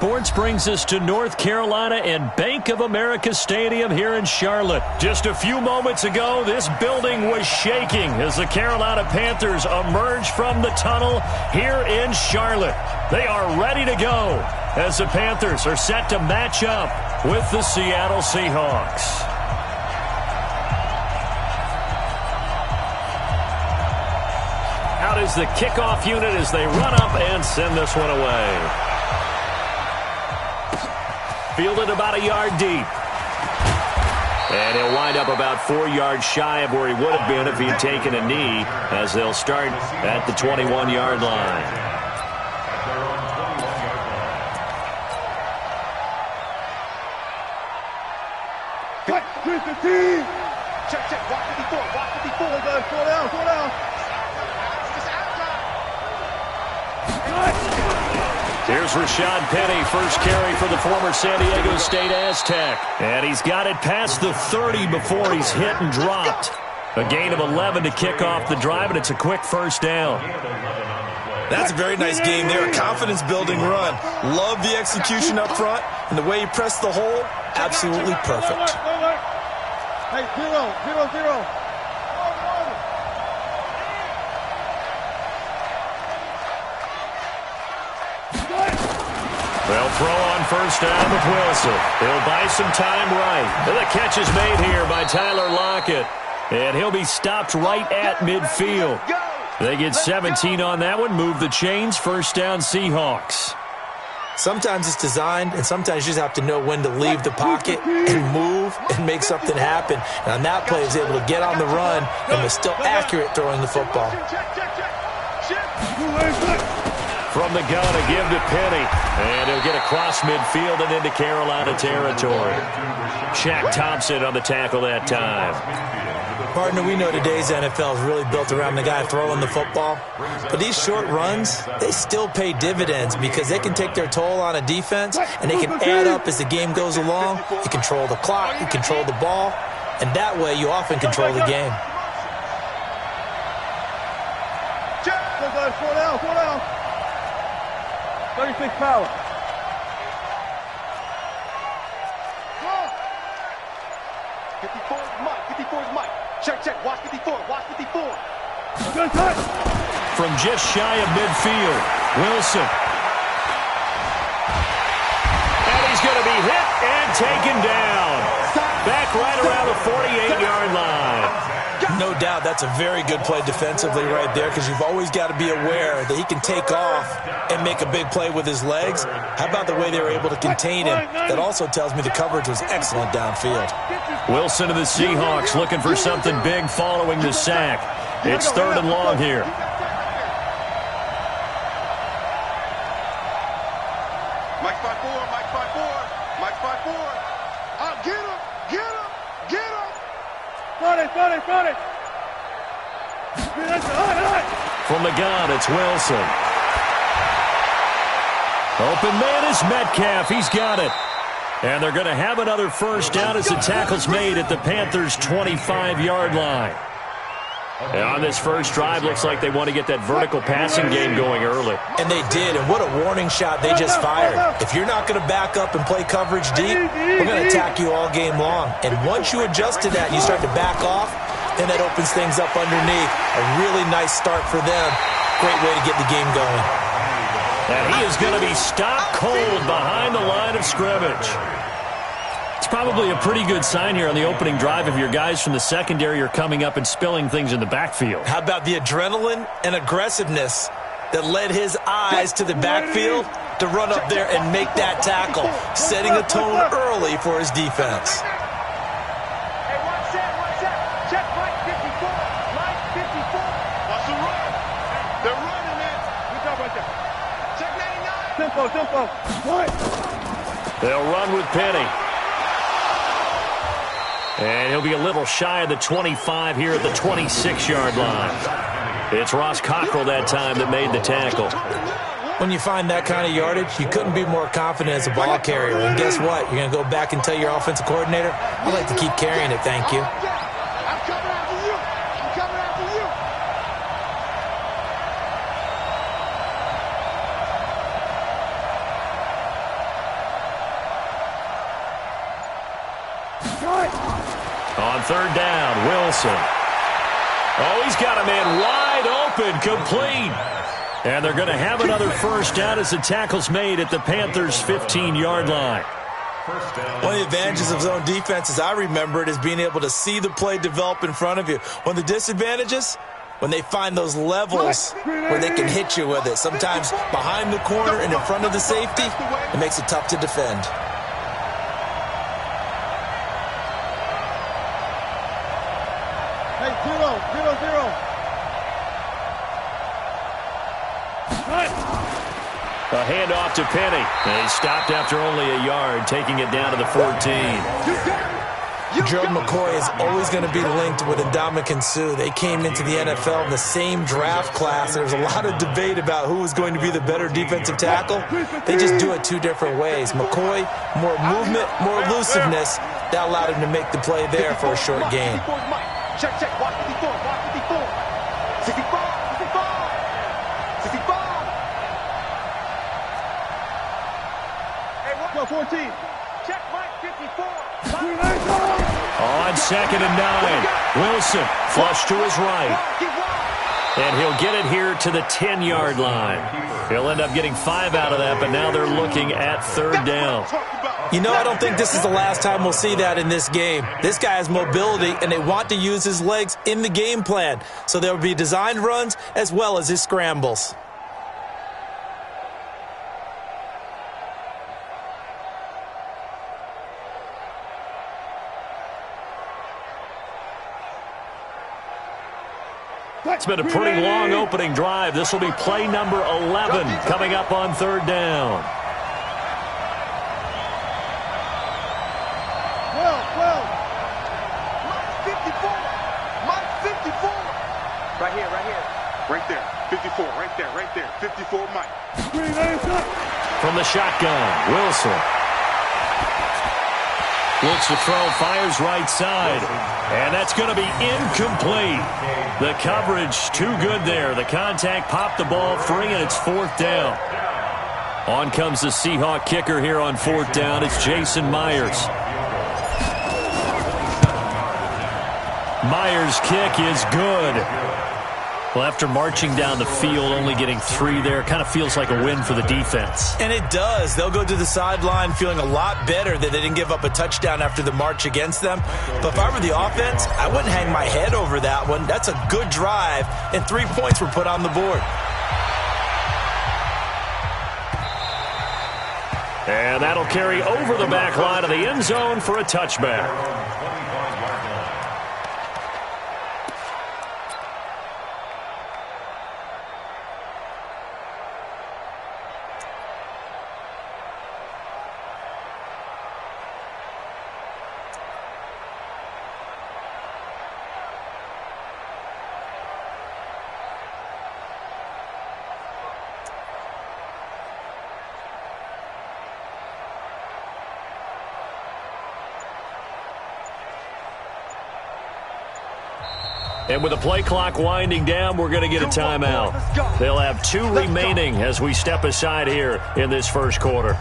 Sports brings us to North Carolina and Bank of America Stadium here in Charlotte. Just a few moments ago, this building was shaking as the Carolina Panthers emerge from the tunnel here in Charlotte. They are ready to go as the Panthers are set to match up with the Seattle Seahawks. Out is the kickoff unit as they run up and send this one away. Fielded about a yard deep. And he'll wind up about 4 yards shy of where he would have been if he had taken a knee, as they'll start at the 21-yard line. Check. Watch 54. Watch 54. Slow down. Here's Rashad Penny, first carry for the former San Diego State Aztec. And he's got it past the 30 before he's hit and dropped. A gain of 11 to kick off the drive, and it's a quick first down. That's a very nice game there, a confidence-building run. Love the execution up front, and the way he pressed the hole, absolutely perfect. Hey, 0. They'll throw on first down with Wilson. He'll buy some time right. And the catch is made here by Tyler Lockett. And he'll be stopped right at midfield. They get 17 on that one. Move the chains. First down, Seahawks. Sometimes it's designed, and sometimes you just have to know when to leave the pocket and move and make something happen. And on that play, he was able to get on the run and was still accurate throwing the football. From the gun, a give to Penny. And he'll get across midfield and into Carolina territory. Shaq Thompson on the tackle that time. Partner, we know today's NFL is really built around the guy throwing the football. But these short runs, they still pay dividends because they can take their toll on a defense, and they can add up as the game goes along. You control the clock, you control the ball, and that way you often control the game. Slow down. 36 power. Check. Watch 54. From just shy of midfield, Wilson. And he's going to be hit and taken down. Back right around the 48-yard line. No doubt that's a very good play defensively right there, because you've always got to be aware that he can take off and make a big play with his legs. How about the way they were able to contain him? That also tells me the coverage was excellent downfield. Wilson of the Seahawks looking for something big following the sack. It's 3rd and long here. Mike 5-4. Get him. Front it. From the gun, it's Wilson. Open man is Metcalf. He's got it. And they're going to have another first down as the tackle's made at the Panthers' 25-yard line. And on this first drive, looks like they want to get that vertical passing game going early. And they did, and what a warning shot they just fired. If you're not going to back up and play coverage deep, we're going to attack you all game long. And once you adjust to that and you start to back off, then that opens things up underneath. A really nice start for them. Great way to get the game going. And he is going to be stopped cold behind the line of scrimmage. It's probably a pretty good sign here on the opening drive if your guys from the secondary are coming up and spilling things in the backfield. How about the adrenaline and aggressiveness that led his eyes to the backfield to run up there and make that tackle, setting a tone early for his defense. Hey, watch that. Check right 54. Right 54. Watch the run. They're running, man. Good job right there. Check 99. Tempo. Right. They'll run with Penny. And he'll be a little shy of the 25 here at the 26-yard line. It's Ross Cockrell that time that made the tackle. When you find that kind of yardage, you couldn't be more confident as a ball carrier. And guess what? You're going to go back and tell your offensive coordinator, I'd like to keep carrying it, thank you. I'm coming after you. On third down, Wilson. Oh, he's got a man wide open, complete. And they're going to have another first down as the tackle's made at the Panthers' 15-yard line. One of the advantages of zone defense, as I remember it, is being able to see the play develop in front of you. One of the disadvantages, when they find those levels where they can hit you with it. Sometimes behind the corner and in front of the safety, it makes it tough to defend. Hey, 0-0-0. A handoff to Penny. They stopped after only a yard, taking it down to the 14. Gerald McCoy is always going to be linked with Ndamukong Suh. They came into the NFL in the same draft class. There's a lot of debate about who was going to be the better defensive tackle. They just do it two different ways. McCoy, more movement, more elusiveness. That allowed him to make the play there for a short gain. Check, check. Watch 54. Watch 54. 65. 65. 65. Hey, what? 14. Check Mike 54. On 2nd and 9. Wilson flush to his right. And he'll get it here to the 10-yard line. He'll end up getting 5 out of that, but now they're looking at third down. You know, I don't think this is the last time we'll see that in this game. This guy has mobility, and they want to use his legs in the game plan. So there will be designed runs as well as his scrambles. It's been a pretty long opening drive. This will be play number 11 coming up on third down. Well. Mike 54. Mike 54. Right here. Right there. 54. Right there. 54 Mike. From the shotgun, Wilson. Looks to throw, fires right side. And that's going to be incomplete. The coverage too good there. The contact popped the ball free, and it's fourth down. On comes the Seahawk kicker here on fourth down. It's Jason Myers. Myers' kick is good. Well, after marching down the field, only getting 3 there, kind of feels like a win for the defense. And it does. They'll go to the sideline feeling a lot better that they didn't give up a touchdown after the march against them. But if I were the offense, I wouldn't hang my head over that one. That's a good drive, and 3 points were put on the board. And that'll carry over the back line of the end zone for a touchback. And with the play clock winding down, we're going to get a timeout. They'll have 2 remaining as we step aside here in this first quarter.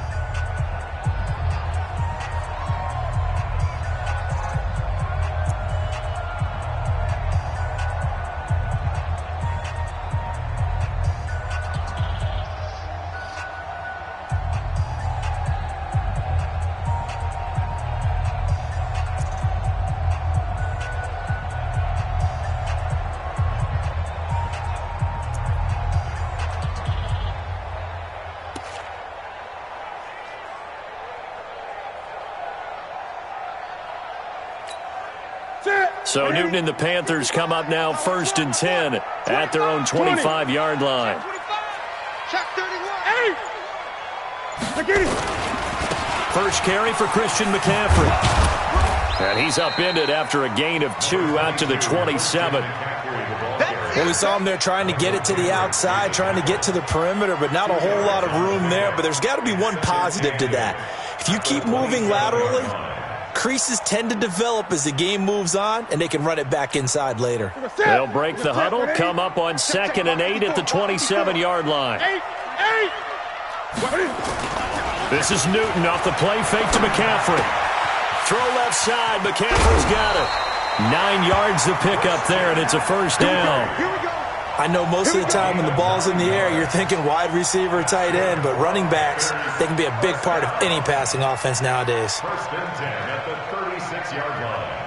So Newton and the Panthers come up now 1st and 10 at their own 25-yard line. First carry for Christian McCaffrey. And he's upended after a gain of 2 out to the 27. Well, we saw him there trying to get it to the outside, trying to get to the perimeter, but not a whole lot of room there. But there's got to be one positive to that. If you keep moving laterally, creases tend to develop as the game moves on, and they can run it back inside later. They'll break the huddle, come up on 2nd and 8 at the 27-yard line. This is Newton off the play fake to McCaffrey. Throw left side, McCaffrey's got it. 9 yards to pick up there, and it's a first down. I know most of the time when the ball's in the air, you're thinking wide receiver, tight end, but running backs, they can be a big part of any passing offense nowadays. First and 10 at the 36-yard line.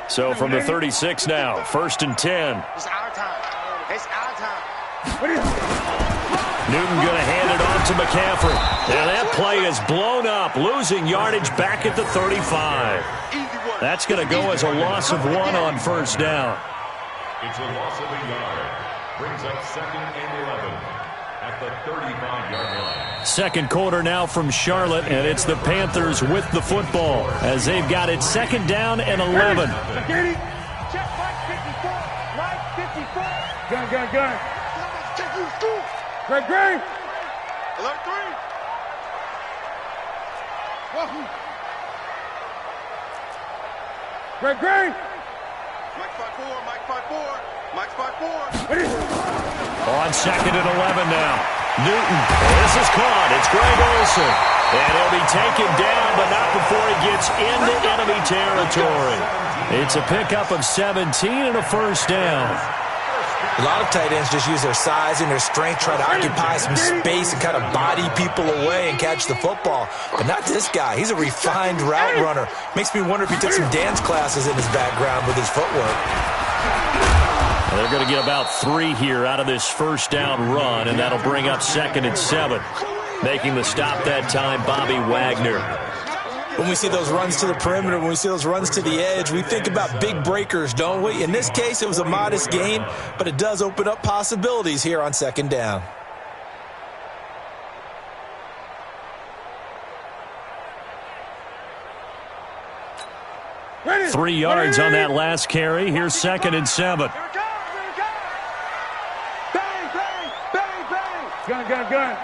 So from the 36 now, first and 10. It's our time. It's our time. Newton going to hand it off to McCaffrey. And that play is blown up, losing yardage back at the 35. That's going to go as a loss of 1 on first down. It's a loss of a yard. Brings up second and 11 at the 35-yard line. Second quarter now from Charlotte, and it's the Panthers with the football as they've got it second down and 11. Check Mike 54. Mike 54. Gun. Check you, school. Great. Alert 3. Wahoo. Great. Mike 54. Mike's 54. On second and 11 now. Newton, this is caught. It's Greg Olsen. And he'll be taken down, but not before he gets into enemy territory. It's a pickup of 17 and a first down. A lot of tight ends just use their size and their strength, try to occupy some space and kind of body people away and catch the football. But not this guy. He's a refined route runner. Makes me wonder if he took some dance classes in his background with his footwork. They're going to get about 3 here out of this first down run, and that'll bring up second and 7. Making the stop that time, Bobby Wagner. When we see those runs to the perimeter, when we see those runs to the edge, we think about big breakers, don't we? In this case, it was a modest gain, but it does open up possibilities here on second down. Ready. 3 yards on that last carry. Here's second and 7. Here we go. Bang. Gun.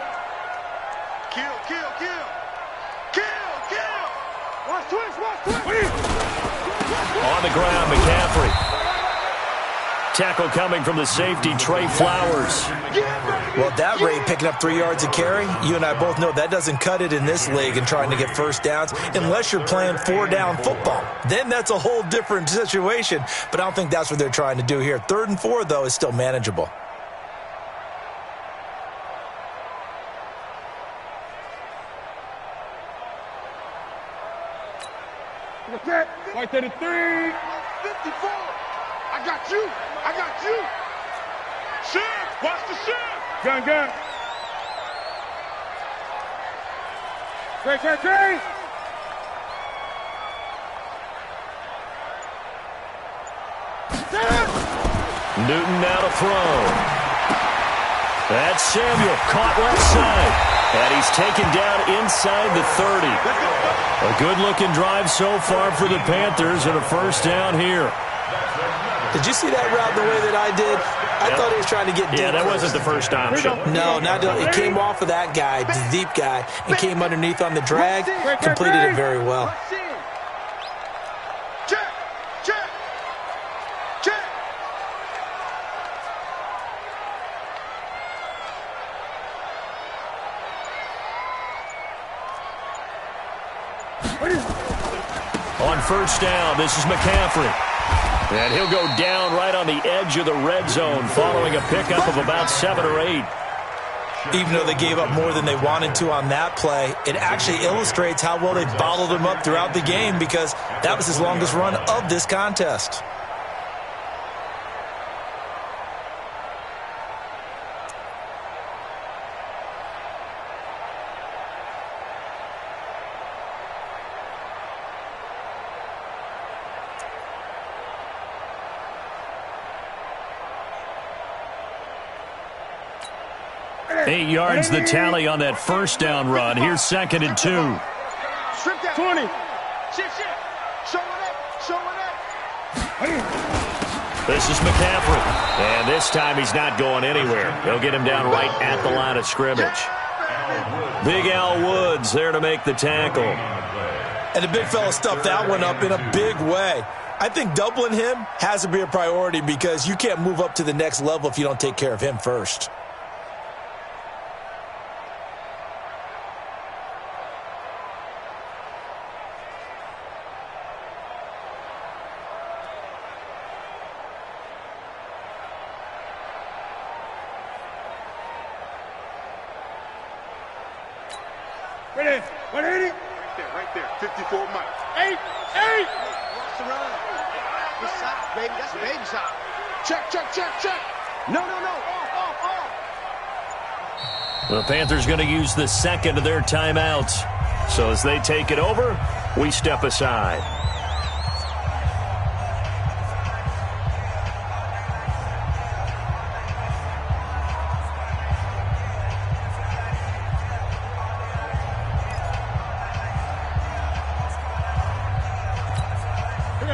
Kill. Watch twist. On the ground, McCaffrey. Tackle coming from the safety, Trey Flowers. Well, at that rate, picking up 3 yards a carry, you and I both know that doesn't cut it in this league and trying to get first downs unless you're playing 4-down football. Then that's a whole different situation, but I don't think that's what they're trying to do here. 3rd and 4, though, is still manageable. Right to the 3. 54. I got you. Shift. Watch the shift. Gun. Great. Newton now to throw. That's Samuel, caught left side. And he's taken down inside the 30. A good-looking drive so far for the Panthers and a first down here. Did you see that route the way that I did? I thought he was trying to get deep. Yeah, that wasn't the first option. No, it came off of that guy, the deep guy, and came underneath on the drag. Completed it very well. Check. On first down, this is McCaffrey. And he'll go down right on the edge of the red zone following a pickup of about 7 or 8. Even though they gave up more than they wanted to on that play, it actually illustrates how well they bottled him up throughout the game because that was his longest run of this contest. Eight yards the tally on that first down run. Here's second and 2. Strip that 20. Shift. Show it up. This is McCaffrey. And this time he's not going anywhere. They'll get him down right at the line of scrimmage. Big Al Woods there to make the tackle. And the big fella stuffed that one up in a big way. I think doubling him has to be a priority because you can't move up to the next level if you don't take care of him first. Ready? 180? Right there. 54 Mike. 8. What's the run? Good side, baby. That's a baby side. Check. No. Off. The Panthers going to use the second of their timeouts. So as they take it over, we step aside.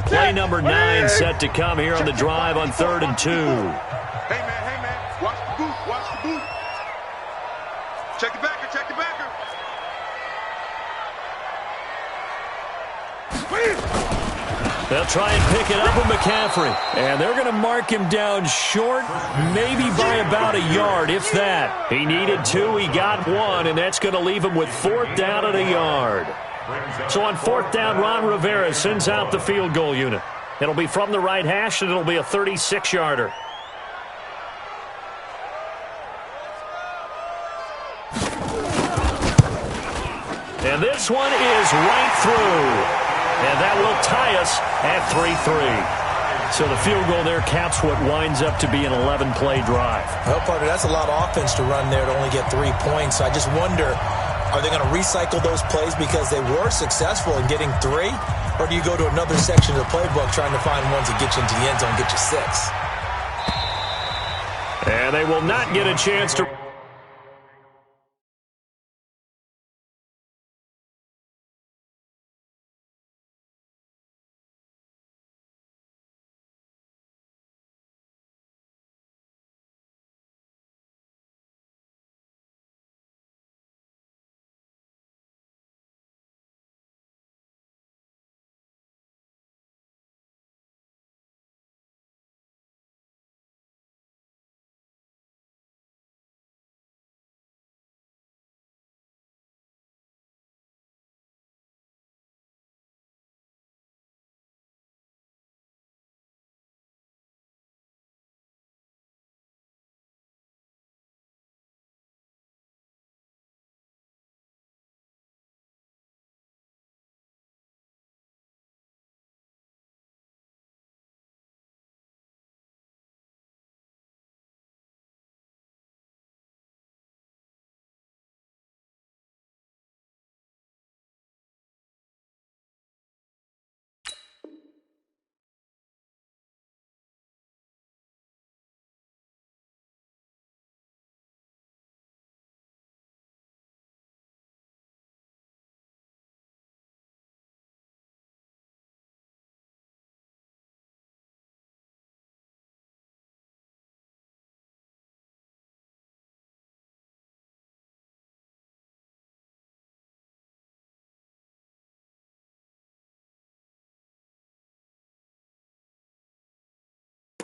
Play number 9 set to come here on the drive on 3rd and 2. Hey, man. Watch the boot. Check the backer. They'll try and pick it up with McCaffrey. And they're going to mark him down short, maybe by about a yard, if that. He needed 2, he got 1, and that's going to leave him with 4th down and a yard. So on 4th down, Ron Rivera sends out the field goal unit. It'll be from the right hash, and it'll be a 36-yarder. And this one is right through. And that will tie us at 3-3. So the field goal there caps what winds up to be an 11-play drive. Well, partner, that's a lot of offense to run there to only get 3 points. I just wonder, are they going to recycle those plays because they were successful in getting 3? Or do you go to another section of the playbook trying to find ones that get you into the end zone, get you 6? And they will not get a chance to...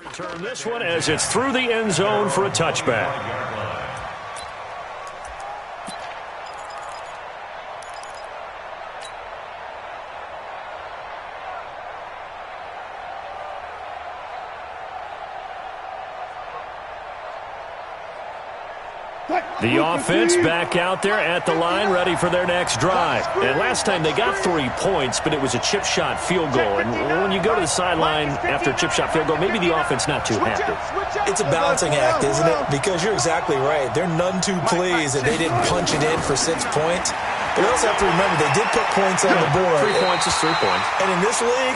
Return this one as it's through the end zone for a touchback. The offense back out there at the line, ready for their next drive. And last time they got 3 points, but it was a chip shot field goal. And when you go to the sideline after a chip shot field goal, maybe the offense not too happy. It's a balancing act, isn't it? Because you're exactly right. They're none too pleased that they didn't punch it in for 6 points. But you also have to remember, they did put points on the board. 3 points is 3 points. And in this league,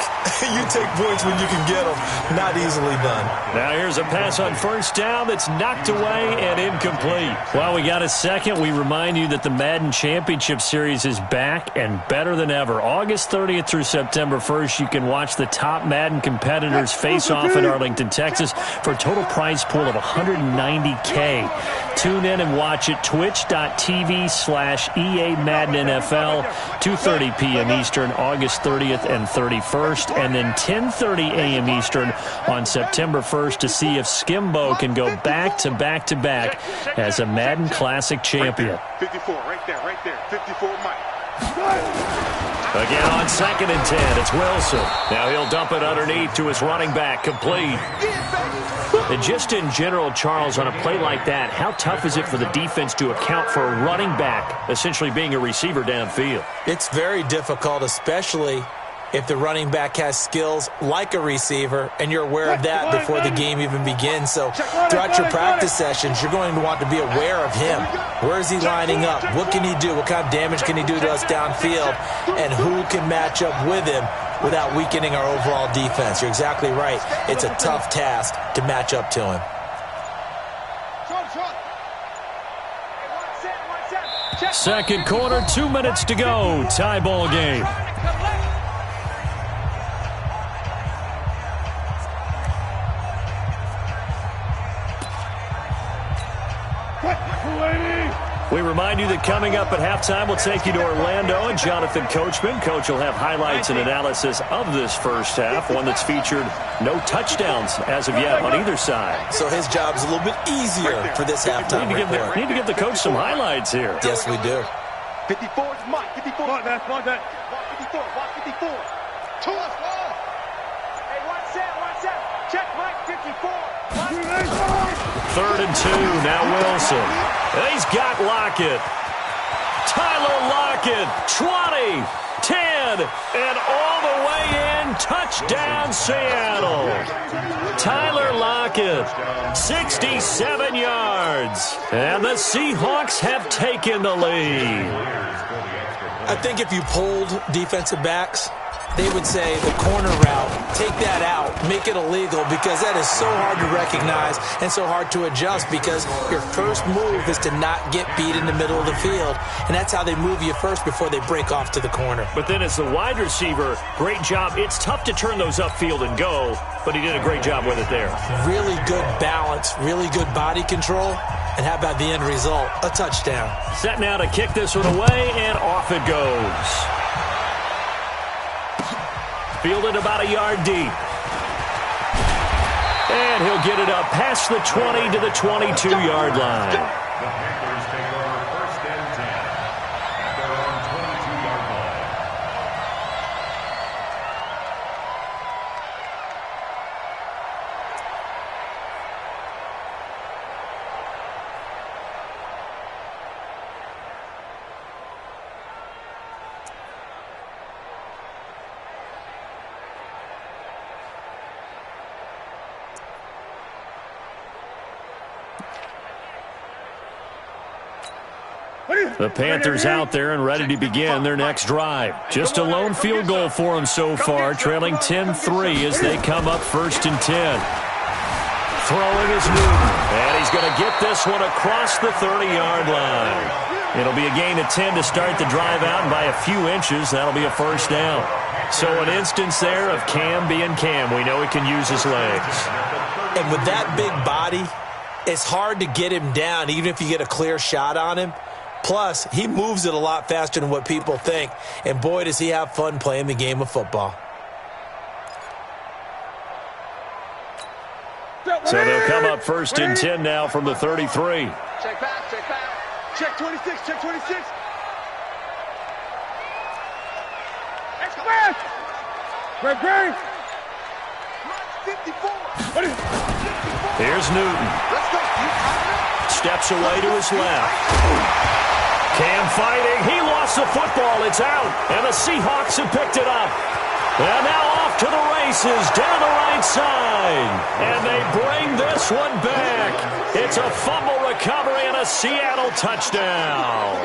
you take points when you can get them. Not easily done. Now here's a pass on first down that's knocked away and incomplete. Well, we got a second. We remind you that the Madden Championship Series is back and better than ever. August 30th through September 1st, you can watch the top Madden competitors face off in Arlington, Texas for a total prize pool of $190K. Tune in and watch it. Twitch.tv/EA Madden NFL, 2:30 p.m. Eastern, August 30th and 31st, and then 10:30 a.m. Eastern on September 1st to see if Skimbo can go back-to-back-to-back as a Madden Classic champion. 54, right there, 54, Mike. Again on 2nd and 10, it's Wilson. Now he'll dump it underneath to his running back, complete. And just in general, Charles, on a play like that, how tough is it for the defense to account for a running back essentially being a receiver downfield? It's very difficult, especially if the running back has skills like a receiver, and you're aware of that before the game even begins. So throughout your practice sessions, you're going to want to be aware of him. Where is he lining up? What can he do? What kind of damage can he do to us downfield? And who can match up with him without weakening our overall defense? You're exactly right. It's a tough task to match up to him. Second quarter, 2 minutes to go. Tie ball game. We remind you that coming up at halftime, we'll take you to Orlando and Jonathan Coachman. Coach will have highlights and analysis of this first half, one that's featured no touchdowns as of yet on either side. So his job's a little bit easier for this halftime report. Need to give the coach some highlights here. Yes, we do. 54 is Mike. 54. Mark that. Mark 54. Mark 54. To us, ball. Hey, one set. Check Mike 54. 3rd and 2. Now Wilson. He's got Lockett. Tyler Lockett. 20, 10, and all the way in. Touchdown, Seattle. Tyler Lockett, 67 yards. And the Seahawks have taken the lead. I think if you polled defensive backs, they would say the corner route, take that out, make it illegal, because that is so hard to recognize and so hard to adjust, because your first move is to not get beat in the middle of the field, and that's how they move you first before they break off to the corner. But then as the wide receiver, great job. It's tough to turn those upfield and go, but he did a great job with it there. Really good balance, really good body control, and how about the end result? A touchdown. Set now to kick this one away, and off it goes. Fielded about a yard deep. And he'll get it up past the 20 to the 22-yard line. The Panthers take over 1st and 10 at their own 22-yard line. The Panthers out there and ready to begin their next drive. Just a lone field goal for them so far, trailing 10-3 as they come up 1st and 10. Throwing is Newton, and he's going to get this one across the 30-yard line. It'll be a gain of 10 to start the drive out, and by a few inches, that'll be a first down. So an instance there of Cam being Cam. We know he can use his legs. And with that big body, it's hard to get him down, even if you get a clear shot on him. Plus, he moves it a lot faster than what people think. And boy, does he have fun playing the game of football. So they'll come up 1st and 10 now from the 33. Check back. Check 26. Check 26. Express. Great. 54. Here's Newton. Let's go. Steps away to his left. Cam fighting. He lost the football. It's out. And the Seahawks have picked it up. And now off to the races down the right side. And they bring this one back. It's a fumble recovery and a Seattle touchdown.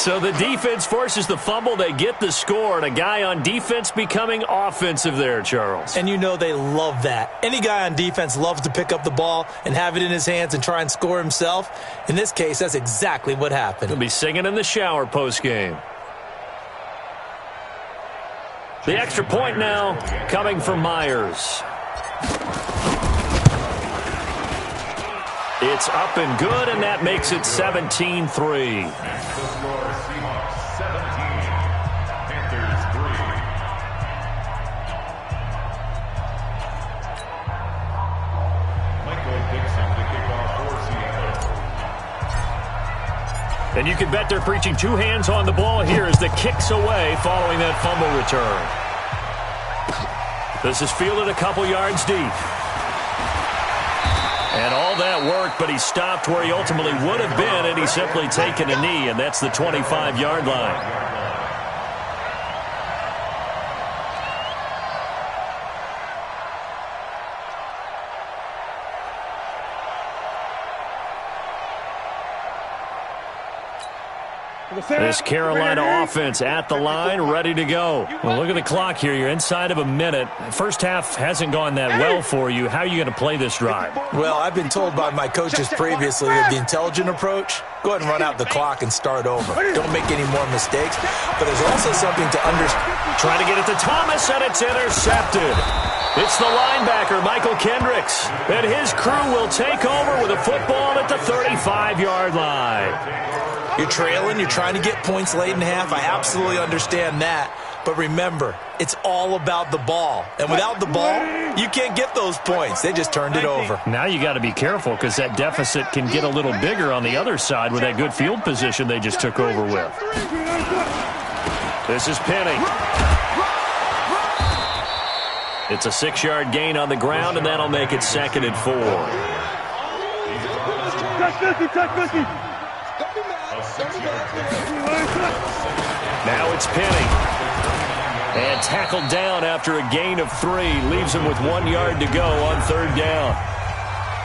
So the defense forces the fumble. They get the score, and a guy on defense becoming offensive there, Charles. And you know they love that. Any guy on defense loves to pick up the ball and have it in his hands and try and score himself. In this case, that's exactly what happened. He'll be singing in the shower postgame. The extra point now coming from Myers. It's up and good, and that makes it 17-3. And you can bet they're preaching two hands on the ball here as the kick's away following that fumble return. This is fielded a couple yards deep. And all that work, but he stopped where he ultimately would have been, and he's simply taken a knee, and that's the 25-yard line. This Carolina offense at the line, ready to go. Well, look at the clock here. You're inside of a minute. First half hasn't gone that well for you. How are you going to play this drive? Well, I've been told by my coaches previously that the intelligent approach, go ahead and run out the clock and start over. Don't make any more mistakes. But there's also something to understand. Trying to get it to Thomas, and it's intercepted. It's the linebacker, Michael Kendricks, and his crew will take over with a football at the 35-yard line. You're trailing, you're trying to get points late in half. I absolutely understand that. But remember, it's all about the ball. And without the ball, you can't get those points. They just turned it over. Now you got to be careful because that deficit can get a little bigger on the other side with that good field position they just took over with. This is Penny. It's a 6-yard gain on the ground, and that'll make it 2nd and 4. Now it's Penny. And tackled down after a gain of 3. Leaves him with 1 yard to go on 3rd down.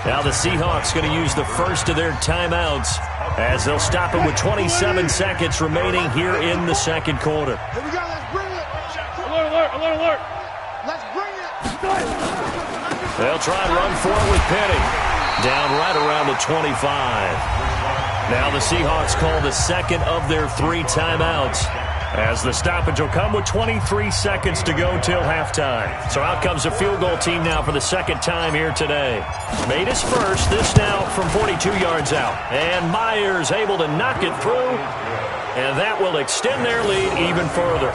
Now the Seahawks going to use the first of their timeouts as they'll stop him with 27 seconds remaining here in the 2nd quarter. Here we go. Let's bring it. Alert, alert, alert, alert. Let's bring it. They'll try and run for it with Penny. Down right around the 25. Now the Seahawks call the second of their 3 timeouts as the stoppage will come with 23 seconds to go till halftime. So out comes a field goal team now for the 2nd time here today. Made his first, this now from 42 yards out. And Myers able to knock it through, and that will extend their lead even further.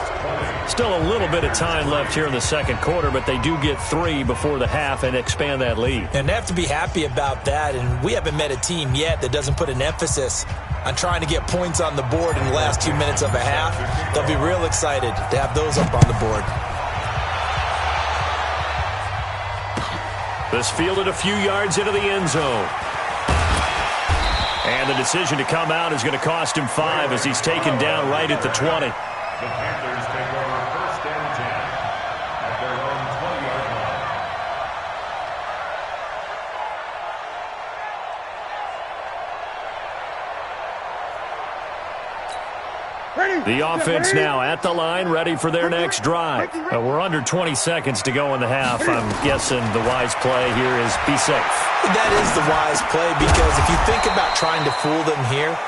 Still a little bit of time left here in the 2nd quarter, but they do get 3 before the half and expand that lead. And they have to be happy about that, and we haven't met a team yet that doesn't put an emphasis on trying to get points on the board in the last 2 minutes of a half. They'll be real excited to have those up on the board. This fielded a few yards into the end zone. And the decision to come out is going to cost him 5 as he's taken down right at the 20. The Panthers take over 1st and 10 at their own 20-yard Ready. The offense now at the line, ready for their next drive. We're under 20 seconds to go in the half. I'm guessing the wise play here is be safe. That is the wise play, because if you think about trying to fool them here,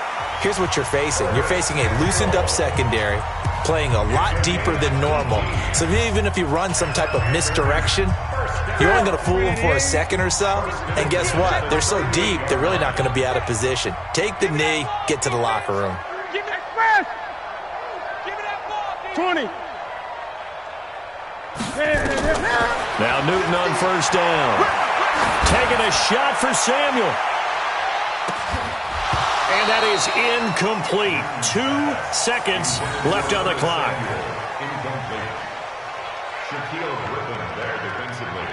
here's what you're facing. You're facing a loosened up secondary, playing a lot deeper than normal. So even if you run some type of misdirection, you're only going to fool them for a second or so. And guess what? They're so deep, they're really not going to be out of position. Take the knee, get to the locker room. Give me that pass. Give me that ball. 20. Now Newton on 1st down. Taking a shot for Samuel. And that is incomplete. 2 seconds left on the clock. Incomplete. Shaquille Griffin there defensively.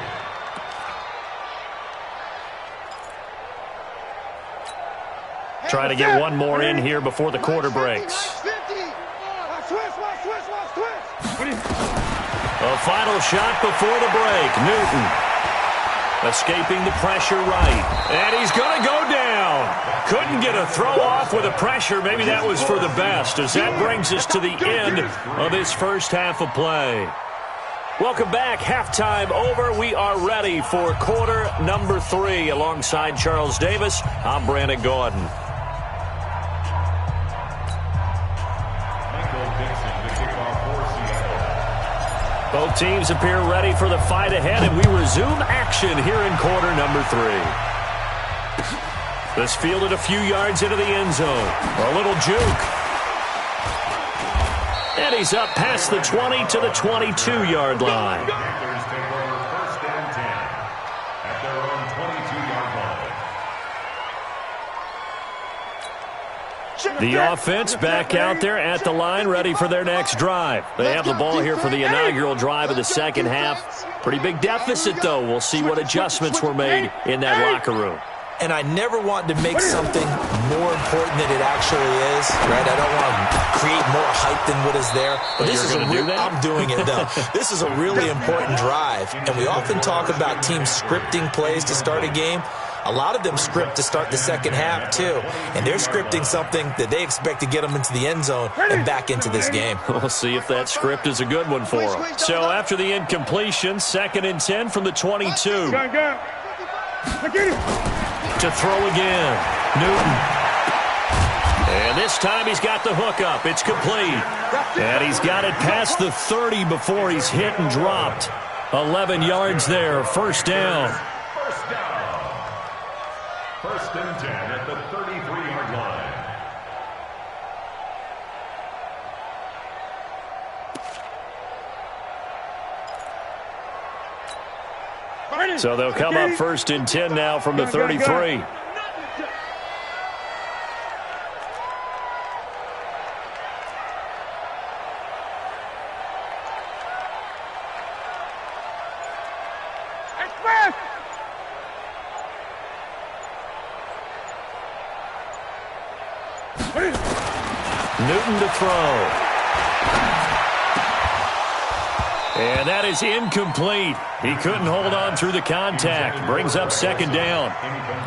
Try to get one more in here before the quarter breaks. A final shot before the break. Newton. Escaping the pressure right. And he's going to go down. Couldn't get a throw off with the pressure. Maybe that was for the best, as that brings us to the end of this first half of play. Welcome back. Halftime over. We are ready for quarter number 3. Alongside Charles Davis, I'm Brandon Gordon. Both teams appear ready for the fight ahead, and we resume action here in quarter number 3. This fielded a few yards into the end zone. A little juke. And he's up past the 20 to the 22-yard line. First and 10 at their own 22-yard line. The offense back out there at the line, ready for their next drive. They have the ball here for the inaugural drive of the second half. Pretty big deficit, though. We'll see what adjustments were made in that locker room. And I never want to make something more important than it actually is, right? I don't want to create more hype than what is there. But this is I'm doing it, though. This is a really important drive. And we often talk about teams scripting plays to start a game. A lot of them script to start the second half, too. And they're scripting something that they expect to get them into the end zone and back into this game. We'll see if that script is a good one for them. So after the incompletion, 2nd and 10 from the 22. To throw again. Newton. And this time he's got the hook up. It's complete. And he's got it past the 30 before he's hit and dropped. 11 yards there. First down. First and 10 at the 33-yard line. So they'll come up 1st and 10 now from the 33. Newton to throw. And that is incomplete. He couldn't hold on through the contact. Brings up 2nd down.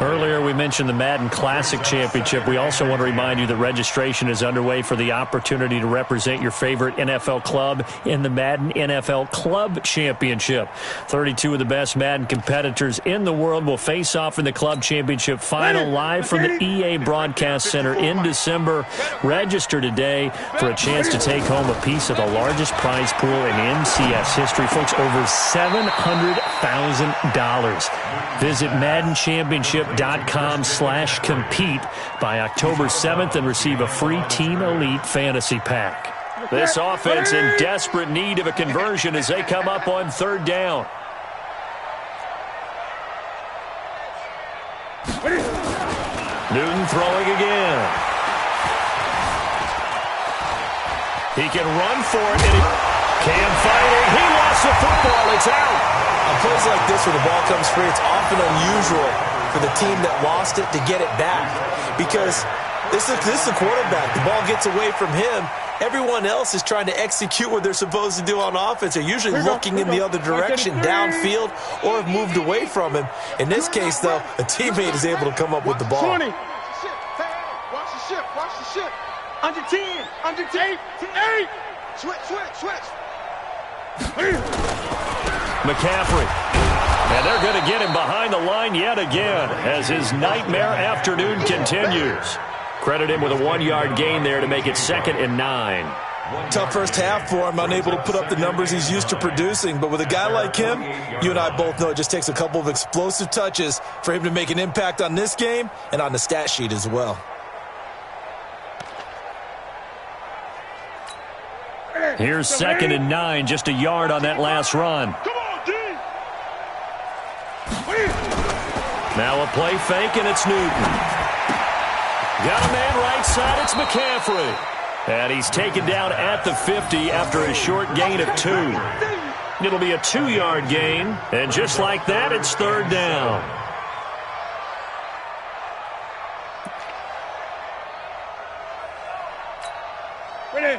Earlier we mentioned the Madden Classic Championship. We also want to remind you that registration is underway for the opportunity to represent your favorite NFL club in the Madden NFL Club Championship. 32 of the best Madden competitors in the world will face off in the Club Championship final live from the EA Broadcast Center in December. Register today for a chance to take home a piece of the largest prize pool in MCS history. Folks, over $700,000. Visit MaddenChampionship.com/compete by October 7th and receive a free Team Elite Fantasy Pack. This offense in desperate need of a conversion as they come up on 3rd down. Newton throwing again. He can run for it, and he can fight it. He lost the football. It's out. On plays like this where the ball comes free, it's often unusual for the team that lost it to get it back, because this is the quarterback. The ball gets away from him. Everyone else is trying to execute what they're supposed to do on offense. They're usually looking in the other direction, downfield, or have moved away from him. In this case, though, a teammate is able to come up with the ball. 20. Watch the ship. Watch the ship. Under 10. Under 10. 8. Switch. McCaffrey. And they're going to get him behind the line yet again as his nightmare afternoon continues. Credit him with a 1-yard gain there to make it 2nd and 9. Tough first half for him, unable to put up the numbers he's used to producing. But with a guy like him, you and I both know it just takes a couple of explosive touches for him to make an impact on this game and on the stat sheet as well. Here's 2nd and 9, just a yard on that last run. Come on, D. Now a play fake, and it's Newton. Got a man right side, it's McCaffrey. And he's taken down at the 50 after a short gain of 2. It'll be a 2-yard gain, and just like that, it's 3rd down. Ready.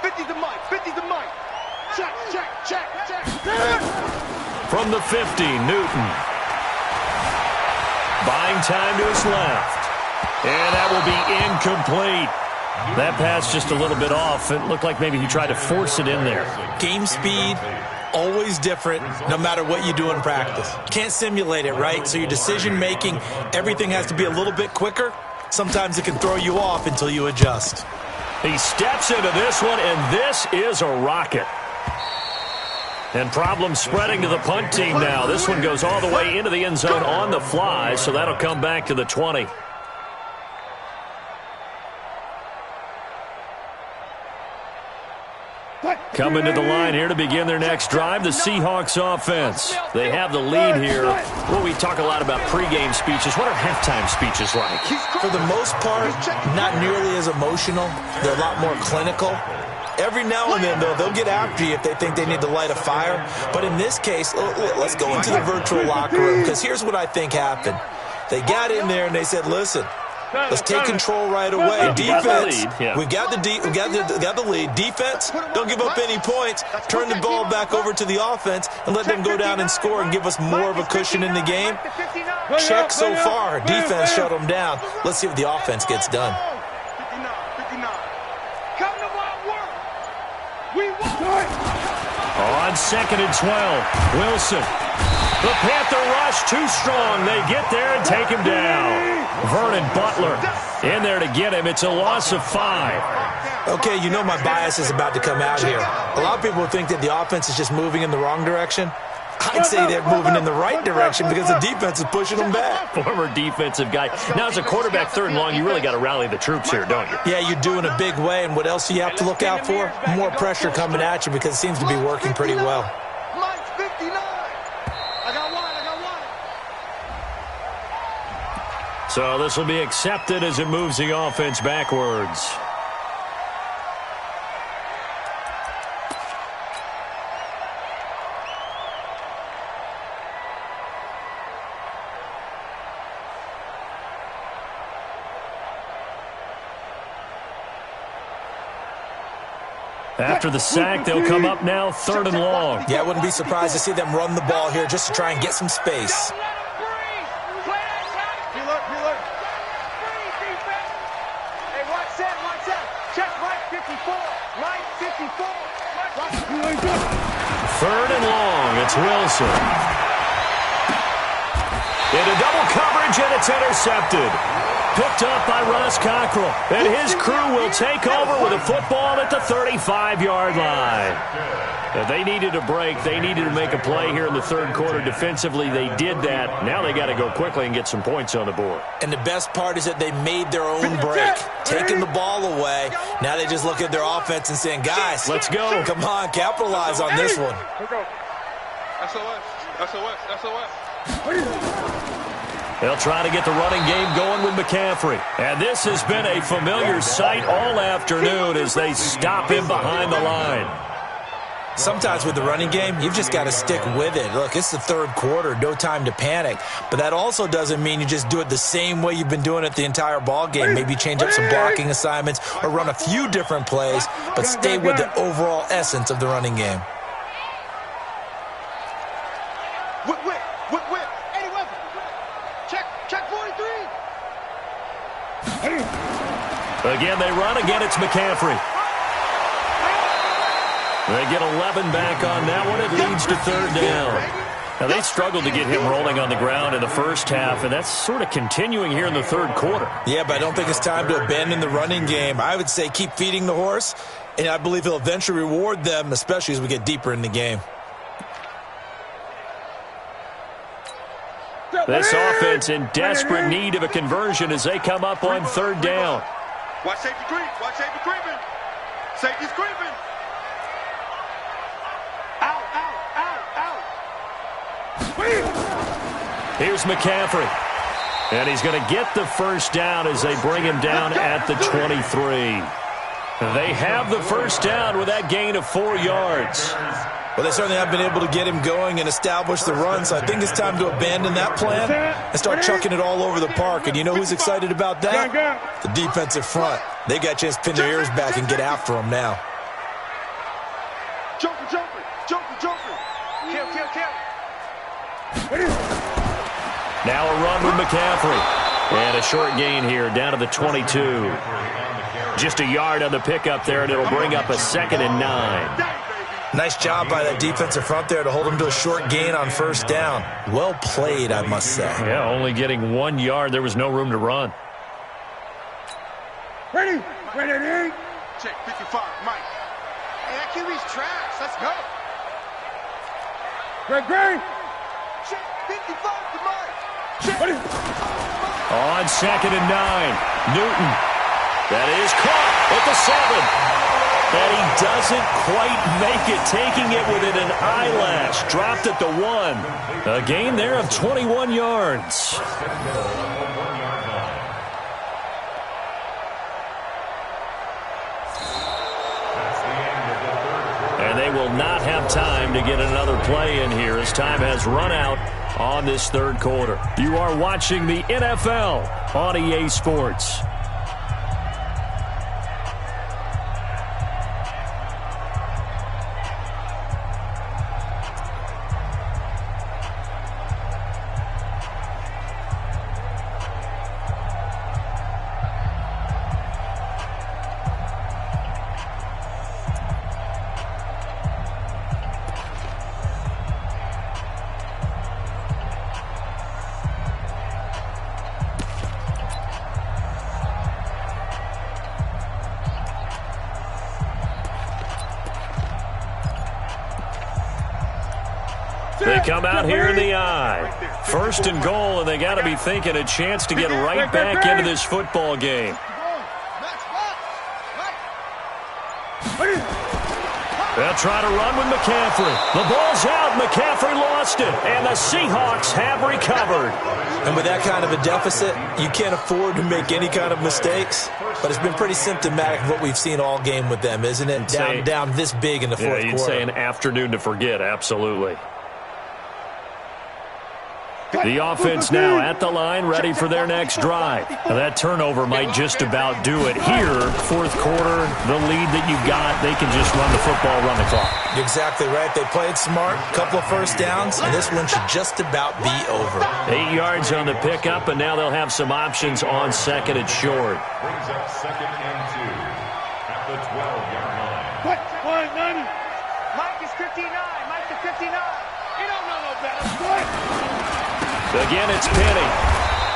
50 to Mike. 50 to Mike. Check. From the 50, Newton. Buying time to his left. And that will be incomplete. That pass just a little bit off. It looked like maybe he tried to force it in there. Game speed, always different, no matter what you do in practice. Can't simulate it, right? So your decision-making, everything has to be a little bit quicker. Sometimes it can throw you off until you adjust. He steps into this one, and this is a rocket. And problems spreading to the punt team now. This one goes all the way into the end zone on the fly, so that'll come back to the 20. Coming to the line here to begin their next drive, the Seahawks offense. They have the lead here. Well, we talk a lot about pregame speeches. What are halftime speeches like? For the most part, not nearly as emotional. They're a lot more clinical. Every now and then, though, they'll get after you if they think they need to light a fire. But in this case, let's go into the virtual locker room, because here's what I think happened. They got in there and they said, listen, let's take control right away. Defense, we got the lead. Defense, don't give up any points. Turn the ball back over to the offense and let them go down and score and give us more of a cushion in the game. Check so far. Defense shut them down. Let's see what the offense gets done. On 2nd and 12, Wilson. The Panther rush too strong. They get there and take him down. Vernon Butler in there to get him. It's a loss of 5. Okay, you know my bias is about to come out here. A lot of people think that the offense is just moving in the wrong direction. I'd say they're moving in the right direction because the defense is pushing them back. Former defensive guy. Now, as a quarterback, 3rd and long, you really got to rally the troops here, don't you? Yeah, you do in a big way. And what else do you have to look out for? More pressure coming at you because it seems to be working pretty well. So this will be accepted as it moves the offense backwards. After the sack, they'll come up now 3rd and long. Yeah, I wouldn't be surprised to see them run the ball here just to try and get some space. Third and long, it's Wilson. Into double coverage, and it's intercepted. Picked up by Ross Cockrell. And his crew will take over with a football at the 35-yard line. If they needed a break, they needed to make a play here in the 3rd quarter. Defensively, they did that. Now they got to go quickly and get some points on the board. And the best part is that they made their own break, taking the ball away. Now they just look at their offense and saying, guys, let's go. Come on, capitalize on this one. They'll try to get the running game going with McCaffrey. And this has been a familiar sight all afternoon as they stop him behind the line. Sometimes with the running game, you've just got to stick with it. Look, it's the 3rd quarter, no time to panic. But that also doesn't mean you just do it the same way you've been doing it the entire ball game. Maybe change up some blocking assignments or run a few different plays, but stay with the overall essence of the running game. Again, they run. Again, it's McCaffrey. They get 11 back on that one. It leads to 3rd down. Now, they struggled to get him rolling on the ground in the first half, and that's sort of continuing here in the 3rd quarter. Yeah, but I don't think it's time to abandon the running game. I would say keep feeding the horse, and I believe he'll eventually reward them, especially as we get deeper in the game. This offense in desperate need of a conversion as they come up on 3rd down. Watch safety creep. Watch safety creeping. Safety's creeping. Out, out, out, out. Here's McCaffrey. And he's going to get the 1st down as they bring him down at the 23. They have the 1st down with that gain of 4 yards. Well, they certainly have been able to get him going and establish the run, so I think it's time to abandon that plan and start chucking it all over the park. And you know who's excited about that? The defensive front. They got a chance to pin their ears back and get after him now. Jumper, jumper, jumper, jumper. Kill, kill, kill. Now a run with McCaffrey. And a short gain here down to the 22. Just a yard on the pickup there, and it'll bring up a 2nd and 9. Nice job by that defensive front there to hold him to a short gain on first down. Well played, I must say. Yeah, only getting 1 yard. There was no room to run. Ready? Ready? Check 55, Mike. Hey, that QB's trash. Let's go. Greg. Check 55 to Mike. Check. Ready? On 2nd and 9. Newton. That is caught at the 7. And he doesn't quite make it, taking it within an eyelash. Dropped at the 1. A gain there of 21 yards. And they will not have time to get another play in here as time has run out on this third quarter. You are watching the NFL on EA Sports. They come out here in the eye. 1st and goal, and they got to be thinking a chance to get right back into this football game. They'll try to run with McCaffrey. The ball's out. McCaffrey lost it, and the Seahawks have recovered. And with that kind of a deficit, you can't afford to make any kind of mistakes. But it's been pretty symptomatic of what we've seen all game with them, isn't it? Down this big in the fourth quarter. You'd say an afternoon to forget, absolutely. The offense now at the line, ready for their next drive. Now that turnover might just about do it. Here, fourth quarter, the lead that you've got, they can just run the football, run the clock. You're exactly right. They played smart, couple of first downs, and this one should just about be over. 8 yards on the pickup, and now they'll have some options on 2nd and short. Brings up 2nd and 2 at the 12-yard line. What? 190. Mike is 59. Mike is 59. You don't know no better. What? Again, it's Penny.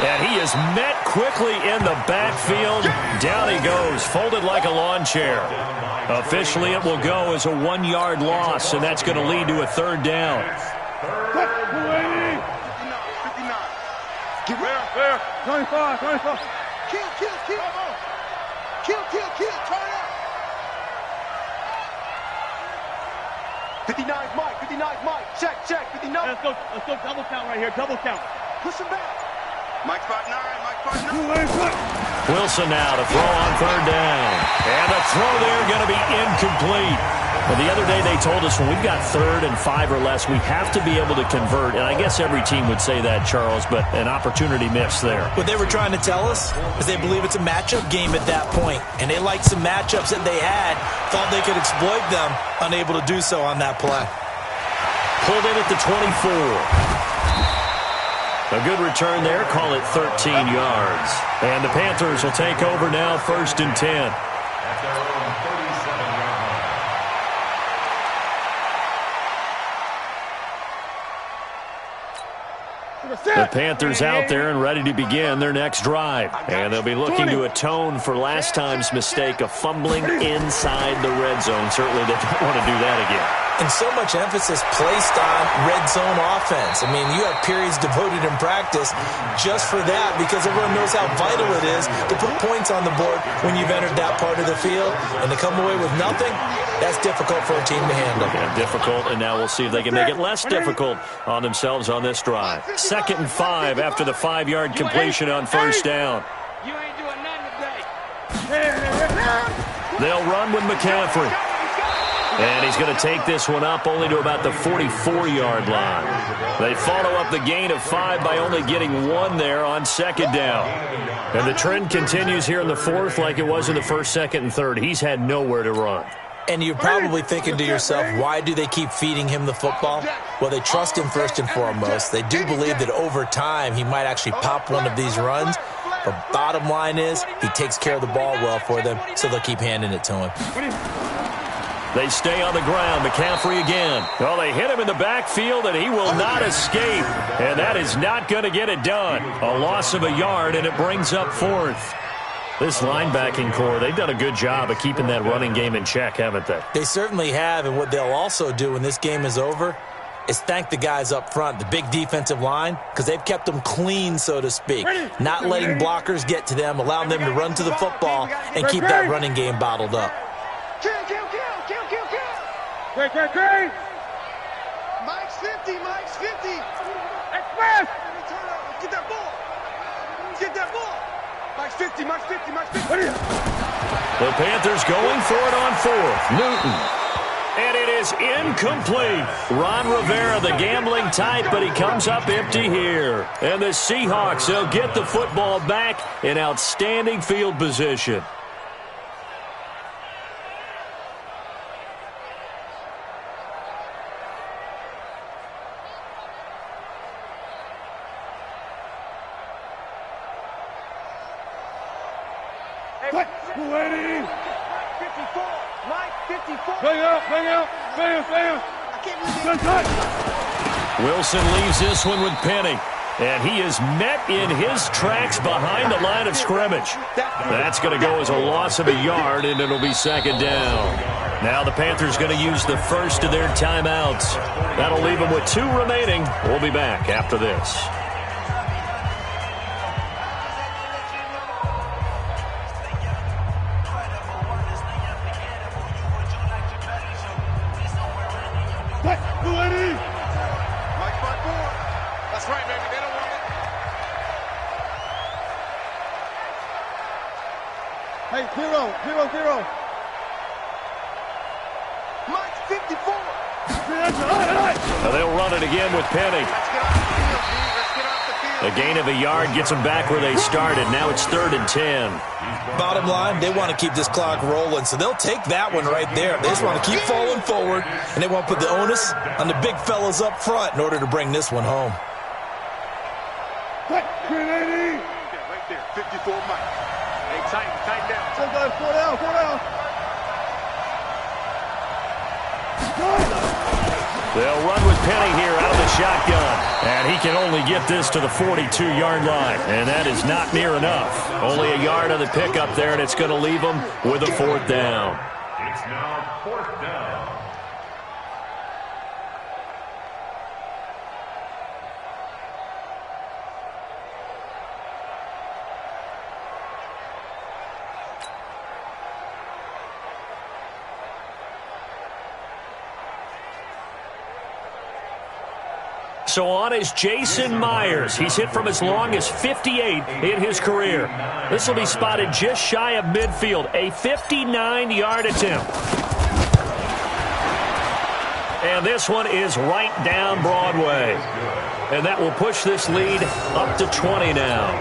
And he is met quickly in the backfield. Down he goes, folded like a lawn chair. Officially, it will go as a 1-yard loss, and that's going to lead to a 3rd down. 59. Get there. 25. Kill. Kill. Turn up. 59 Mike. Check. 59. Let's go double count right here. Double count. Push him back. Mike's about 9. Wilson now to throw on 3rd down. And the throw there going to be incomplete. Well, the other day they told us when we've got 3rd and 5 or less, we have to be able to convert. And I guess every team would say that, Charles, but an opportunity missed there. What they were trying to tell us is they believe it's a matchup game at that point. And they liked some matchups that they had, thought they could exploit them, unable to do so on that play. Pulled in at the 24. A good return there. Call it 13 yards. And the Panthers will take over now, 1st and 10. At their own 37-yard line. The Panthers out there and ready to begin their next drive. And they'll be looking to atone for last time's mistake of fumbling inside the red zone. Certainly they don't want to do that again. And so much emphasis placed on red zone offense. I mean, you have periods devoted in practice just for that because everyone knows how vital it is to put points on the board when you've entered that part of the field. And to come away with nothing, that's difficult for a team to handle. Yeah, difficult, and now we'll see if they can make it less difficult on themselves on this drive. 2nd and 5 after the 5-yard completion on 1st down. You ain't doing nothing today. They'll run with McCaffrey. And he's going to take this one up only to about the 44-yard line. They follow up the gain of 5 by only getting 1 there on 2nd down. And the trend continues here in the 4th like it was in the 1st, 2nd, and 3rd. He's had nowhere to run. And you're probably thinking to yourself, why do they keep feeding him the football? Well, they trust him first and foremost. They do believe that over time he might actually pop one of these runs. But bottom line is he takes care of the ball well for them, so they'll keep handing it to him. They stay on the ground. McCaffrey again. Well, they hit him in the backfield, and he will not escape. And that is not going to get it done. A loss of a yard, and it brings up fourth. This linebacking core, they've done a good job of keeping that running game in check, haven't they? They certainly have, and what they'll also do when this game is over is thank the guys up front, the big defensive line, because they've kept them clean, so to speak. Not letting blockers get to them, allowing them to run to the football and keep that running game bottled up. Kill. Great. Mike's 50. Express. Get that ball. Mike's 50. The Panthers going for it on fourth. Newton. And it is incomplete. Ron Rivera, the gambling type, but he comes up empty here. And the Seahawks, they'll get the football back in outstanding field position. Wilson leaves this one with Penny. And he is met in his tracks behind the line of scrimmage. That's going to go as a loss of a yard, and it'll be second down. Now the Panthers going to use the first of their timeouts. That'll leave them with 2 remaining. We'll be back after this. Zero. Mike's 54. They'll run it again with Penny. A gain of a yard gets them back where they started. Now it's 3rd and 10. Bottom line, they want to keep this clock rolling, so they'll take that one right there. They just want to keep falling forward, and they want to put the onus on the big fellas up front in order to bring this one home. Right there, 54 Mike. Hey, tighten down. Four down. They'll run with Penny here out of the shotgun. And he can only get this to the 42-yard line. And that is not near enough. Only a yard on the pickup there, and it's going to leave them with a 4th down. It's now 4th down. So on is Jason Myers. He's hit from as long as 58 in his career. This will be spotted just shy of midfield. A 59-yard attempt. And this one is right down Broadway. And that will push this lead up to 20 now.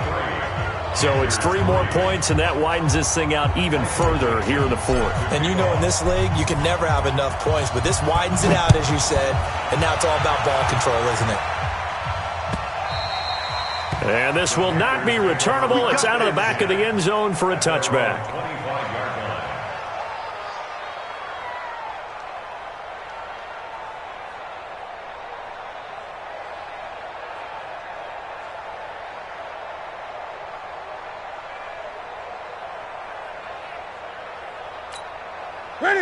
So it's 3 more points, and that widens this thing out even further here in the 4th. And you know in this league, you can never have enough points, but this widens it out, as you said, and now it's all about ball control, isn't it? And this will not be returnable. It's out of the back of the end zone for a touchback.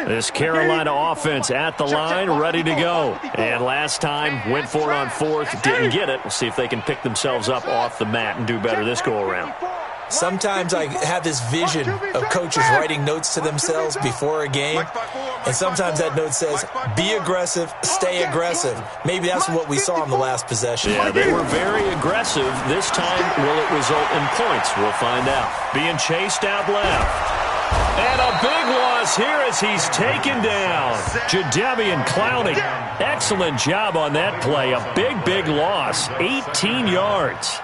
This Carolina offense at the line, ready to go. And last time, went for it on 4th, didn't get it. We'll see if they can pick themselves up off the mat and do better this go-around. Sometimes I have this vision of coaches writing notes to themselves before a game, and sometimes that note says, be aggressive, stay aggressive. Maybe that's what we saw in the last possession. Yeah, they were very aggressive. This time, will it result in points? We'll find out. Being chased out left. And a big loss here as he's taken down. Jadeveon Clowney, excellent job on that play. A big loss, 18 yards.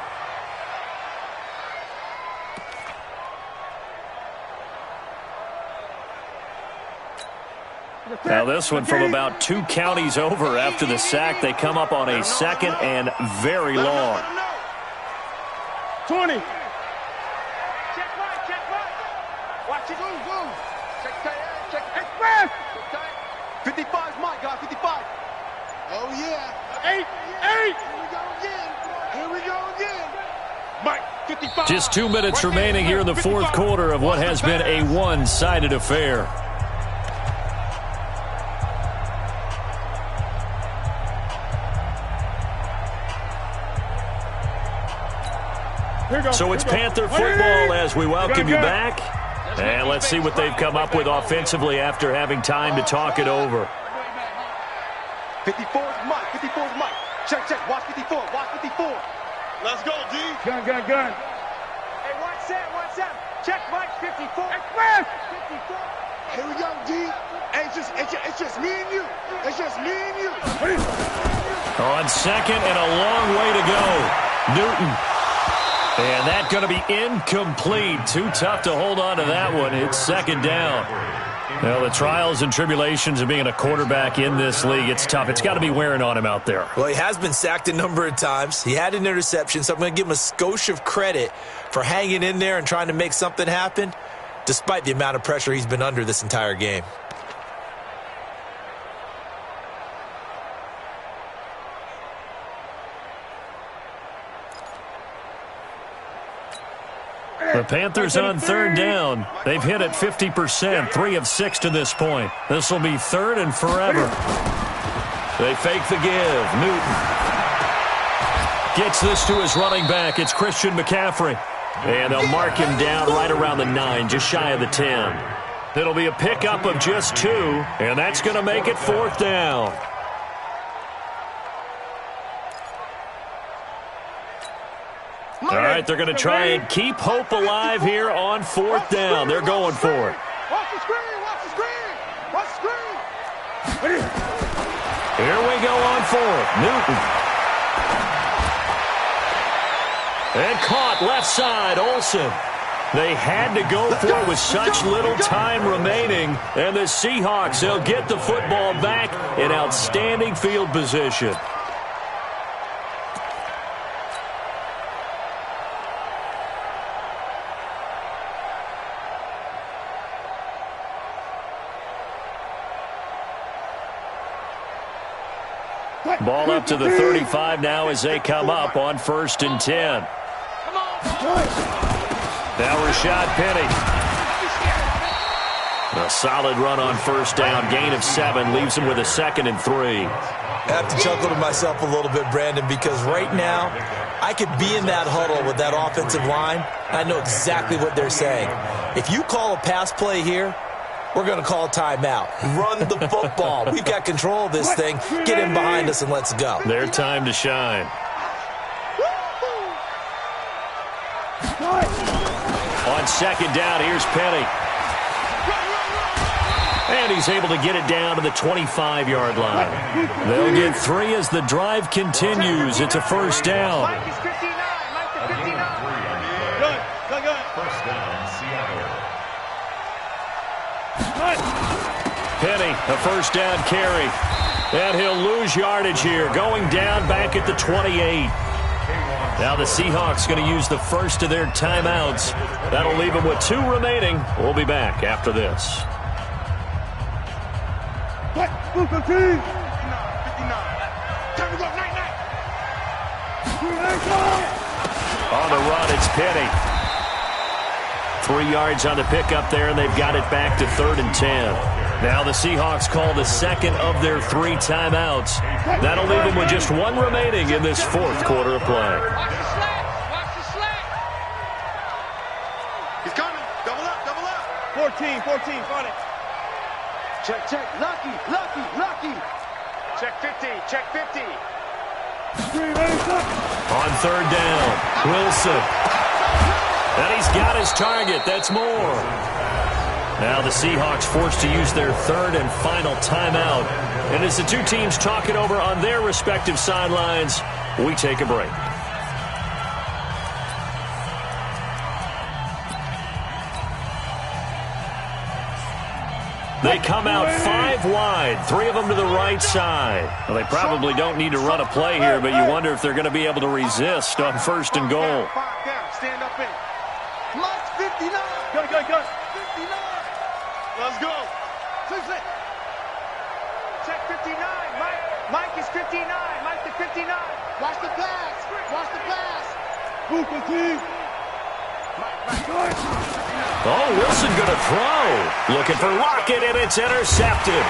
Now this one from about 2 counties over after the sack. They come up on a second and very long. 20. Check right. Watch it. Move. Check. Express. 55 is Mike, guys. 55. Oh, yeah. 8. Here we go again. Mike, 55. Just 2 minutes remaining here in the fourth quarter of what has been a one-sided affair. So it's Panther football as we welcome you back. And let's see what they've come up with offensively after having time to talk it over. 54 is Mike. Check. Watch 54. Let's go, D. Gun. Hey, one set. Check Mike, 54. Express. 54. Here we go, D. Hey, it's just me and you. On second and a long way to go. Newton. And that's going to be incomplete. Too tough to hold on to that one. It's second down. Well, the trials and tribulations of being a quarterback in this league, it's tough. It's got to be wearing on him out there. Well, he has been sacked a number of times. He had an interception, so I'm going to give him a skosh of credit for hanging in there and trying to make something happen, despite the amount of pressure he's been under this entire game. The Panthers on third down. They've hit it 50%, 3 of 6 to this point. This will be third and forever. They fake the give. Newton gets this to his running back. It's Christian McCaffrey. And they'll mark him down right around the 9, just shy of the 10. It'll be a pickup of just 2, and that's going to make it fourth down. All right, they're going to try and keep hope alive here on fourth down. They're going for it. Watch the screen. Here we go on fourth. Newton. And caught left side, Olsen. They had to go for it with such little time remaining. And the Seahawks, they'll get the football back in outstanding field position. Ball up to the 35 now as they come up on 1st and 10. Now Rashad Penny. A solid run on first down. Gain of 7 leaves him with a 2nd and 3. I have to chuckle to myself a little bit, Brandon, because right now I could be in that huddle with that offensive line. I know exactly what they're saying. If you call a pass play here, we're going to call a timeout. Run the football. We've got control of this thing. Get in behind us and let's go. Their time to shine. On second down, here's Penny. And he's able to get it down to the 25-yard line. They'll get 3 as the drive continues. It's a first down. Mike is 59. Good. First down, Seattle. Penny, a first down carry. And he'll lose yardage here, going down back at the 28. Now the Seahawks going to use the first of their timeouts. That'll leave them with 2 remaining. We'll be back after this. 59. Time to go, night. On the run, it's Penny. 3 yards on the pickup there, and they've got it back to 3rd and 10. Now the Seahawks call the second of their 3 timeouts. That'll leave them with just 1 remaining in this fourth quarter of play. Watch the slack. He's coming. Double up. 14, got it. Check. Lucky. Check 50. On third down, Wilson. And he's got his target. That's more. Now the Seahawks forced to use their 3rd and final timeout. And as the 2 teams talk it over on their respective sidelines, we take a break. They come out 5 wide, 3 of them to the right side. Well, they probably don't need to run a play here, but you wonder if they're going to be able to resist on 1st and goal. Stand up in it. Plus 59. Go. 59. Let's go. Check 59. Mike is 59. Mike to 59. Watch the pass. Move the team. Oh, Wilson going to throw. Looking for Lockett, and it's intercepted.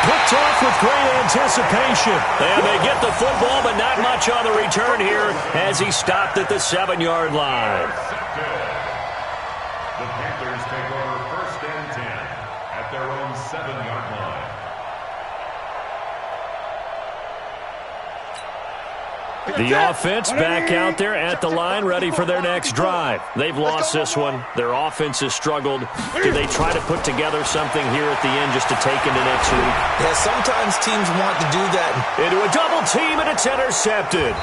Picked off with great anticipation. And they get the football, but not much on the return here as he stopped at the 7-yard line. The Panthers take over 1st and 10 at their own 7-yard line. The offense back out there at the line, ready for their next drive. They've lost this one. Their offense has struggled. Do they try to put together something here at the end just to take into next week? Yeah, sometimes teams want to do that. Into a double team, and it's intercepted.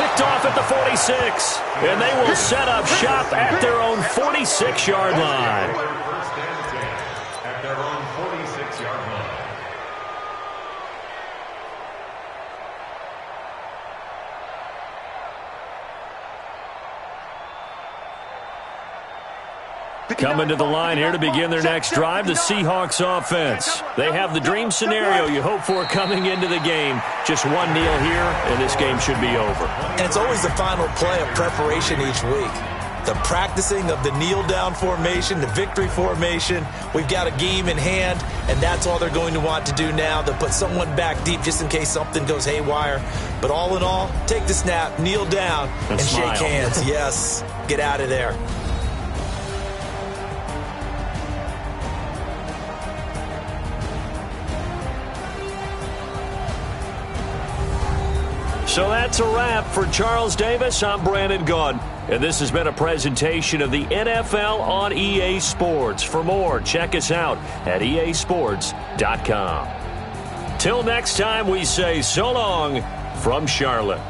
Picked off at the 46. And they will set up shop at their own 46-yard line. 1st and 10 at their own 46-yard line. Coming to the line here to begin their next drive, the Seahawks offense. They have the dream scenario you hope for coming into the game. Just one kneel here, and this game should be over. And it's always the final play of preparation each week. The practicing of the kneel-down formation, the victory formation. We've got a game in hand, and that's all they're going to want to do now. They'll put someone back deep just in case something goes haywire. But all in all, take the snap, kneel down, and shake hands. Yes, get out of there. So that's a wrap for Charles Davis. I'm Brandon Gunn. And this has been a presentation of the NFL on EA Sports. For more, check us out at easports.com. Till next time, we say so long from Charlotte.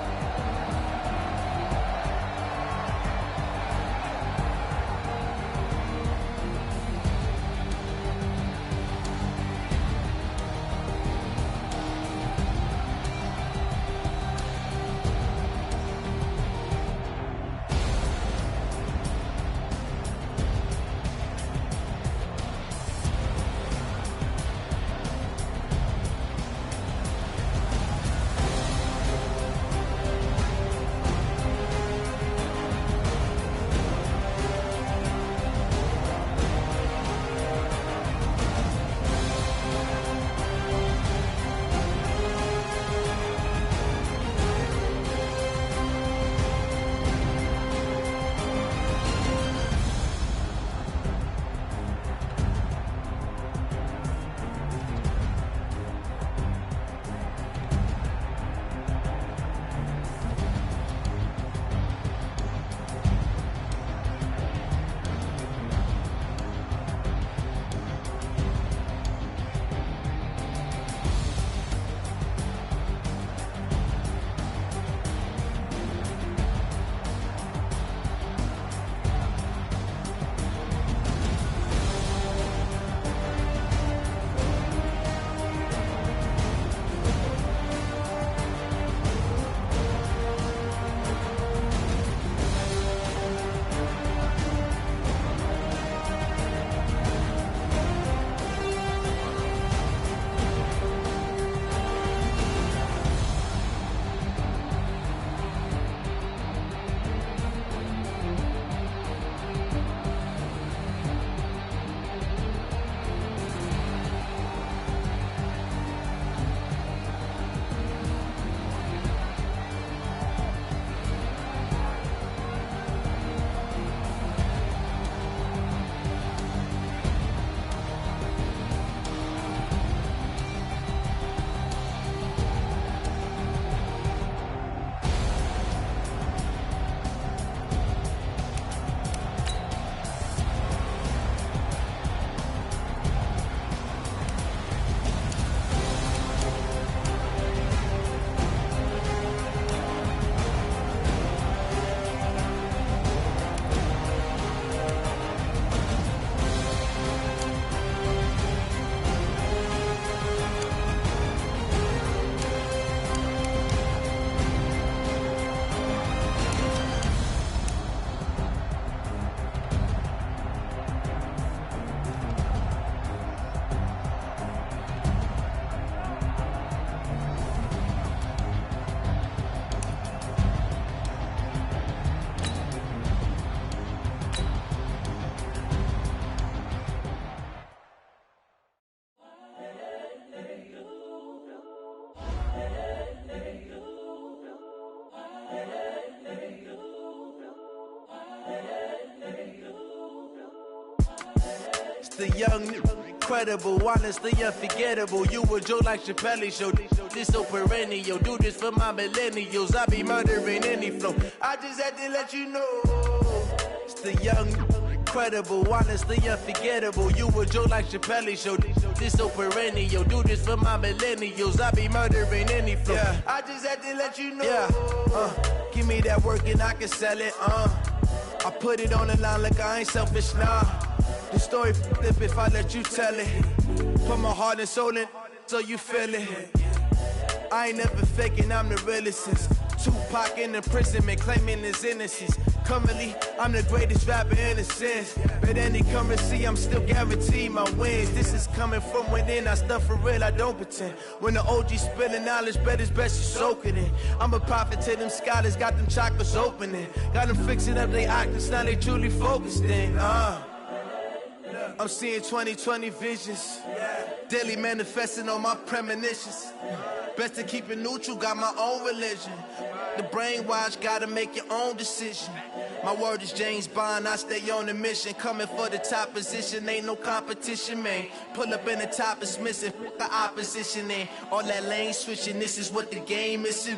The young, incredible, honestly unforgettable. You a Joe like Chappelle show. This so perennial. Do this for my millennials. I be murdering any flow. I just had to let you know. It's the young, incredible, honestly unforgettable. You a Joe like Chappelle show. This so perennial. Do this for my millennials. I be murdering any flow. Yeah. I just had to let you know. Yeah. Give me that work and I can sell it. I put it on the line like I ain't selfish, nah. The story flip if I let you tell it. Put my heart and soul in so you feel it. I ain't never faking, I'm the realest since Tupac in imprisonment, claiming his innocence. Currently, I'm the greatest rapper in a sense. But any currency, I'm still guaranteed my wins. This is coming from within, I stuff for real, I don't pretend. When the OG spilling knowledge, bet it's best you soak it in. I'm a prophet to them scholars, got them chakras opening. Got them fixing up they octaves, now they truly focused in. I'm seeing 2020 visions. Daily manifesting on my premonitions. Best to keep it neutral, got my own religion. The brainwash, gotta make your own decision. My word is James Bond, I stay on the mission. Coming for the top position, ain't no competition, man. Pull up in the top is missing, the opposition in. All that lane switching, this is what the game is.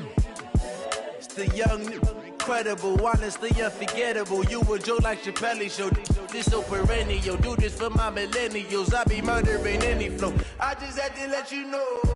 It's the young, incredible, honestly unforgettable. You a Joe like Chappelle show. This so perennial. Do this for my millennials. I be murdering any flow. I just had to let you know.